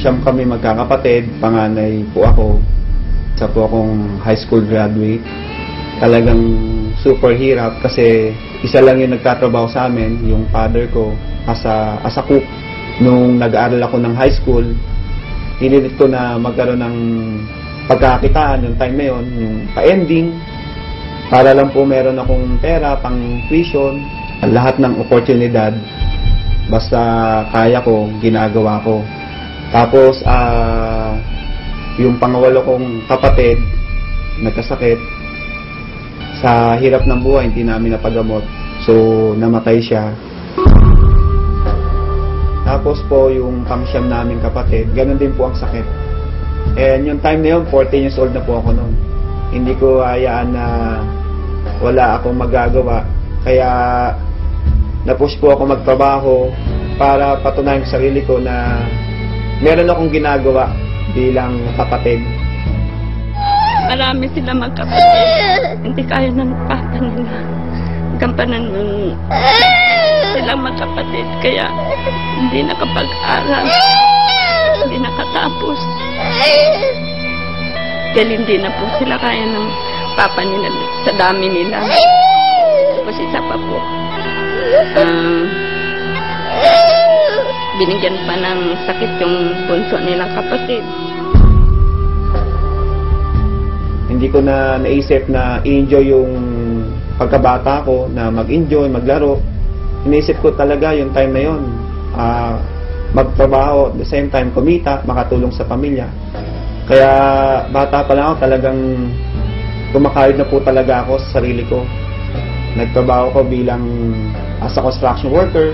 siyam kami magkakapatid, panganay po ako. Isa po akong high school graduate. Talagang super hirap kasi isa lang yung nagtatrabaho sa amin, yung father ko, as a cook. Nung nag-aaral ako ng high school, pinilit ko na magkaroon ng pagkakitaan yung time na yun, yung pa-ending, para lang po meron akong pera, pang tuition, lahat ng oportunidad, basta kaya ko, ginagawa ko. Tapos, yung pangawalo kong kapatid, nagkasakit, sa hirap ng buhay, hindi namin napagamot, so namatay siya. Tapos po, yung pangsyam namin kapatid, ganun din po ang sakit. And yung time na yun, 14 years old na po ako noon. Hindi ko hayaan na wala akong magagawa. Kaya napush po ako magtrabaho para patunayan sa sarili ko na meron akong ginagawa bilang kapatid. Marami sila magkapatid. Hindi kaya ng papa nila. Gampanan silang magkapatid. Kaya hindi nakapag-aral. Hindi nakatapos. Dahil hindi na po sila kaya ng papa nila sa dami nila. Tapos isa pa po. Binigyan pa ng sakit yung bunso nilang kapatid. Hindi ko na naisip na i-enjoy yung pagkabata ko, na mag-enjoy, maglaro. Iniisip ko talaga yung time na yun, magtrabaho, at the same time kumita, makatulong sa pamilya. Kaya bata pa lang ako, talagang kumakayod na po talaga ako sa sarili ko. Nagtrabaho ko bilang as a construction worker.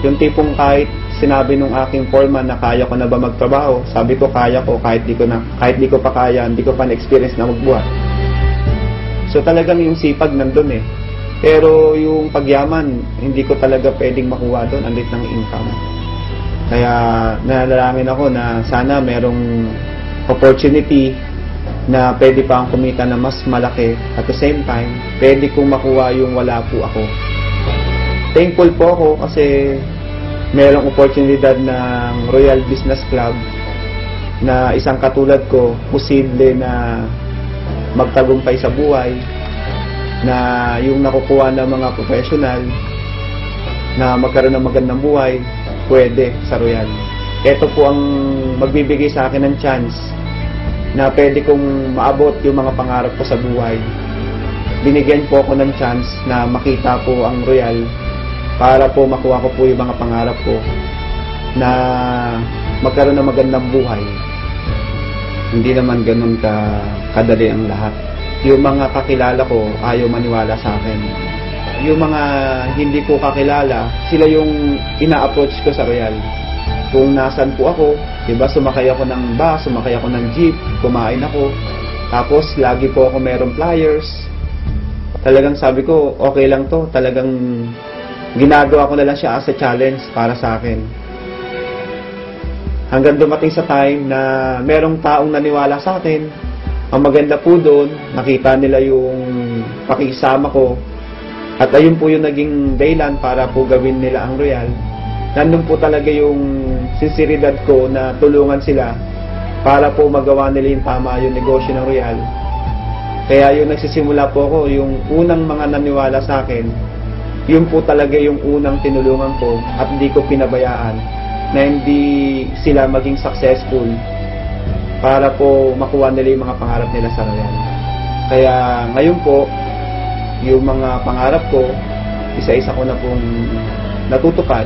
Yung tipong kahit sinabi nung aking foreman na kaya ko na ba magtrabaho, sabi ko kaya ko, kahit di ko pa kaya, hindi ko pa na-experience na magbuhat. So talagang yung sipag nandun eh. Pero yung pagyaman, hindi ko talaga pwedeng makuha doon, ang lit ng income. Kaya nalalangin ako na sana merong opportunity na pwede pa akong kumita na mas malaki. At the same time, pwede kong makuha yung wala po ako. Thankful po ako kasi merong oportunidad ng Royal Business Club na isang katulad ko, posible na magtagumpay sa buhay, na yung nakukuha ng mga professional na magkaroon ng magandang buhay, pwede sa Royal. Ito po ang magbibigay sa akin ng chance na pwede kong maabot yung mga pangarap ko sa buhay. Binigyan po ako ng chance na makita po ang Royal para po makuha ko po yung mga pangarap ko na magkaroon ng magandang buhay. Hindi naman ganun kadali ang lahat. Yung mga kakilala ko ayaw maniwala sa akin. Yung mga hindi ko kakilala, sila yung ina-approach ko sa Royal. Kung nasan po ako, diba, sumakay ako ng bus, sumakay ako ng jeep, kumain ako. Tapos lagi po ako merong flyers. Talagang sabi ko, okay lang to. Talagang ginagawa ko na lang siya as a challenge para sa akin. Hanggang dumating sa time na merong taong naniwala sa akin. Ang maganda po doon, nakita nila yung pakisama ko. At ayun po yung naging dahilan para po gawin nila ang Royal. Nandun po talaga yung sinseridad ko na tulungan sila para po magawa nila yung tama yung negosyo ng Royal. Kaya yung nagsisimula po ako, yung unang mga naniwala sa akin, yun po talaga yung unang tinulungan ko at hindi ko pinabayaan na hindi sila maging successful para po makuha nila yung mga pangarap nila sa Royal. Kaya ngayon po, yung mga pangarap ko, isa-isa ko na pong natutupad.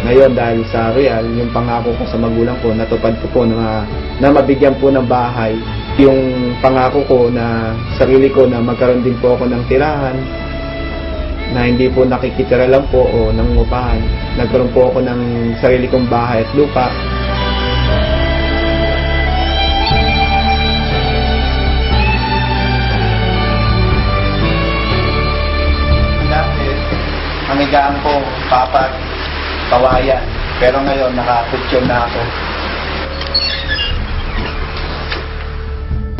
Ngayon dahil sa Royal, yung pangako ko sa magulang ko, natupad ko po na mabigyan po ng bahay. Yung pangako ko na sarili ko na magkaroon din po ako ng tirahan, na hindi po nakikitira lang po o nangungupahan. Nagkaroon po ako ng sarili kong bahay at lupa. Dati, amigaan ko, papat, kawayan. Pero ngayon, nakakutsyon na ako.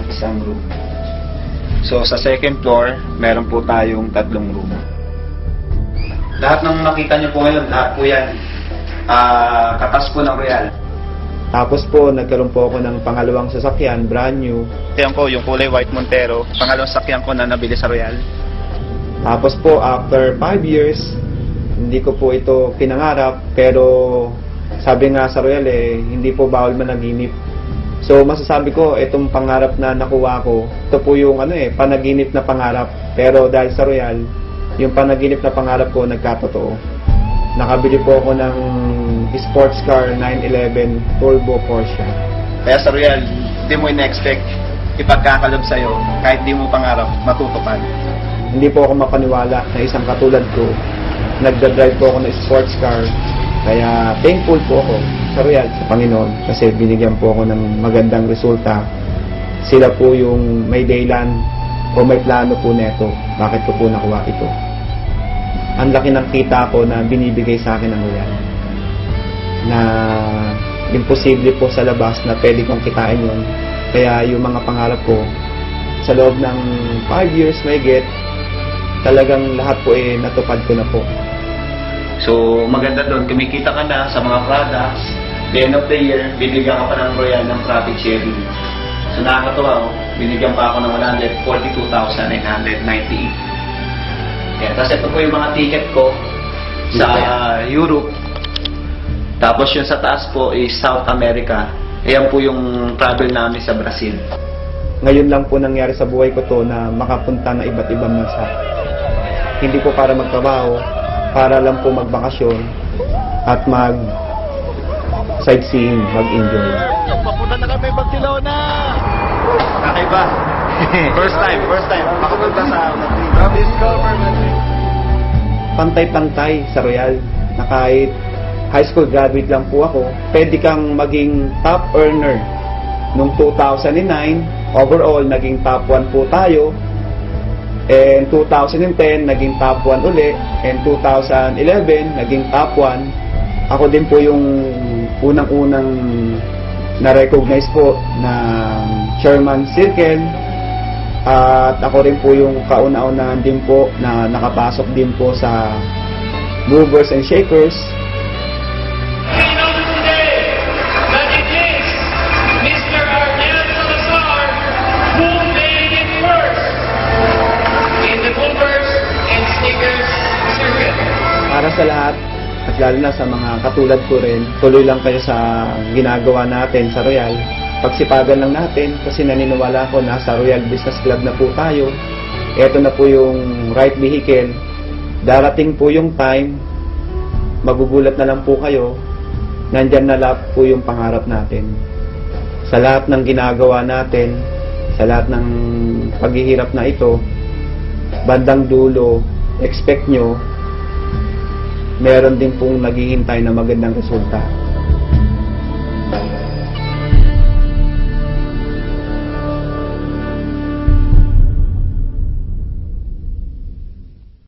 Isang room. So, sa second floor, meron po tayong 3 room. Lahat ng makita niyo po ngayon, lahat po yan katas po ng Royal. Tapos po, nagkaroon po ako ng pangalawang sasakyan, brand new. Yan po, yung kulay white Montero. Pangalawang sasakyan ko na nabili sa Royal. Tapos po, after 5 years, hindi ko po ito pinangarap. Pero sabi nga sa Royal hindi po bawal managinip. So masasabi ko, itong pangarap na nakuha ko, ito po yung panaginip na pangarap. Pero dahil sa Royal, yung panaginip na pangarap ko nagkatotoo. Nakabili po ako ng sports car 911 Turbo Porsche. Kaya sa Royal, hindi mo in-expect ipagkakalob sa'yo kahit di mo pangarap matutupad. Hindi po ako mapaniwala na isang katulad ko, nagdadrive po ako ng sports car. Kaya thankful po ako sa Royal, sa Panginoon, kasi binigyan po ako ng magandang resulta. Sila po yung may daylan o may plano po neto. Bakit ko po nakuha ito? Ang laki ng kita ko na binibigay sa akin ng Royal. Na imposible po sa labas na pwede kong kitain yun. Kaya yung mga pangarap ko, sa loob ng 5 years may get, talagang lahat po natupad ko na po. So, maganda doon, kumikita ka na sa mga products. The end of the year, bibigyan ka pa ng Royal ng profit sharing. So, nakakatuwa, binigyan pa ako ng 142,998. Yeah, tapos ito po yung mga ticket ko sa Europe. Tapos yung sa taas po is South America. Ayan po yung travel namin sa Brazil. Ngayon lang po nangyari sa buhay ko to na makapunta na iba't ibang bansa. Hindi po para magtrabaho, para lang po magbakasyon at sightseeing, mag-enjoy. Papunta na kami Barcelona! Kakaiba. First time. Makapunta sa Discover Madrid. Pantay-pantay sa Royal. Na kahit high school graduate lang po ako, pwede kang maging top earner. Noong 2009, overall, naging top 1 po tayo. And 2010, naging top 1 uli. And 2011, naging top 1. Ako din po yung unang-unang na-recognize po na Chairman Circle. At ako rin po yung kauna-unahan din po na nakapasok din po sa Movers and Shakers. Para sa lahat, at lalo na sa mga katulad ko rin, tuloy lang kayo sa ginagawa natin sa Royal. Pagsipagan lang natin kasi naniniwala ko na sa Royal Business Club na po tayo. Ito na po yung right vehicle. Darating po yung time, magugulat na lang po kayo, nandyan na lahat po yung pangarap natin. Sa lahat ng ginagawa natin, sa lahat ng paghihirap na ito, bandang dulo, expect nyo, meron din pong naghihintay na magandang resulta.